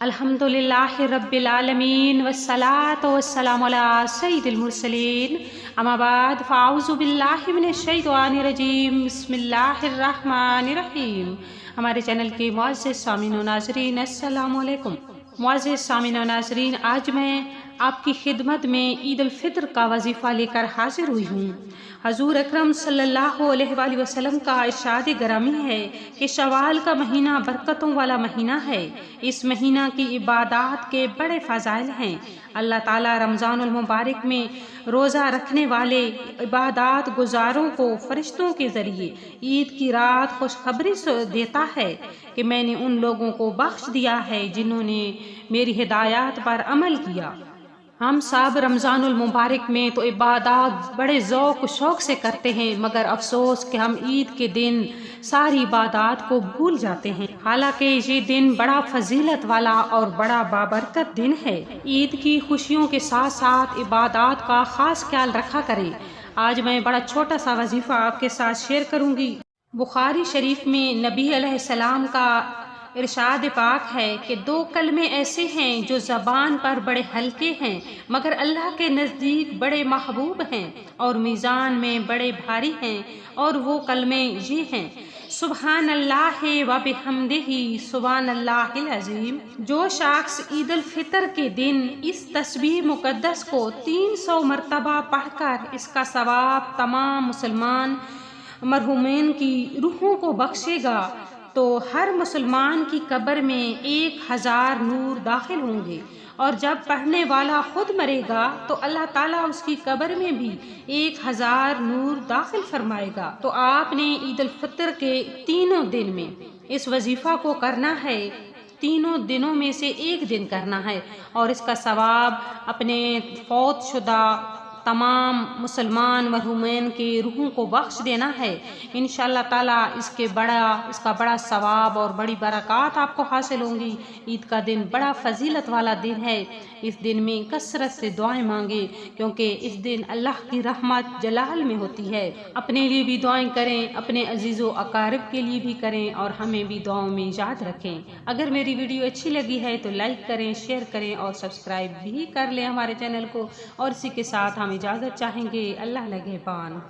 अल्हम्दुलिल्लाहि रब्बिल आलमीन वस्सलातु वस्सलामु अला सय्यिदिल मुरसलीन अम्मा बाद फ़ाऊज़ु बिल्लाहि मिनश शैतानिर रजीम बिस्मिल्लाहिर रहमानिर रहीम। हमारे चैनल के मुअज़्ज़िज़ सामीन व नाज़रीन अस्सलामु अलैकुम। मुअज़्ज़िज़ सामीन व नाज़रीन, आज मैं आपकी खिदमत में ईद उल फितर का वजीफ़ा लेकर हाजिर हुई हूँ। हजूर अकरम सल्लल्लाहु अलैहि वसल्लम का इरशाद ग्रामी है कि शवाल का महीना बरकतों वाला महीना है। इस महीना की इबादत के बड़े फ़ज़ाइल हैं। अल्लाह ताला रमज़ानुल मुबारक में रोज़ा रखने वाले इबादत गुजारों को फरिश्तों के ज़रिए ईद की रात खुशखबरी देता है कि मैंने उन लोगों को बख्श दिया है जिन्होंने मेरी हिदायत पर अमल किया। हम सब रमज़ानुल मुबारक में तो इबादत बड़े ज़ौक़ शौक़ से करते हैं, मगर अफसोस कि हम ईद के दिन सारी इबादत को भूल जाते हैं। हालांकि ये दिन बड़ा फजीलत वाला और बड़ा बाबरकत दिन है। ईद की खुशियों के साथ साथ इबादत का ख़ास ख्याल रखा करें। आज मैं बड़ा छोटा सा वजीफ़ा आपके साथ शेयर करूँगी। बुखारी शरीफ में नबी अलैहिस्सलाम का इरशाद पाक है कि दो कलमे ऐसे हैं जो ज़बान पर बड़े हल्के हैं मगर अल्लाह के नज़दीक बड़े महबूब हैं और मीज़ान में बड़े भारी हैं, और वो कलमे ये हैं, सुबहान अल्लाह व बिहम्दिही सुबहान अल्लाहिल अज़ीम। जो शख्स ईद उल फितर के दिन इस तस्बीह मुक़द्दस को 300 मरतबा पढ़कर इसका सवाब तमाम मुसलमान मरहूमीन की रूहों को बख्शेगा तो हर मुसलमान की कब्र में 1000 नूर दाखिल होंगे, और जब पढ़ने वाला खुद मरेगा तो अल्लाह ताला उसकी कब्र में भी 1000 नूर दाखिल फरमाएगा। तो आपने ईद उल फितर के तीनों दिन में इस वजीफ़ा को करना है। तीनों दिनों में से एक दिन करना है और इसका सवाब अपने फौत शुदा तमाम मुसलमान मरहूमीन के रूहों को बख्श देना है। इंशाअल्लाह ताला इसका बड़ा सवाब और बड़ी बरक़ात आपको हासिल होंगी। ईद का दिन बड़ा फजीलत वाला दिन है। इस दिन में कसरत से दुआएं मांगे, क्योंकि इस दिन अल्लाह की रहमत जलाल में होती है। अपने लिए भी दुआएं करें, अपने अजीज़ो अकारिब के लिए भी करें, और हमें भी दुआओं में याद रखें। अगर मेरी वीडियो अच्छी लगी है तो लाइक करें, शेयर करें और सब्सक्राइब भी कर लें हमारे चैनल को। और इसी के साथ हम इजाज़त चाहेंगे। अल्लाह निगहबान।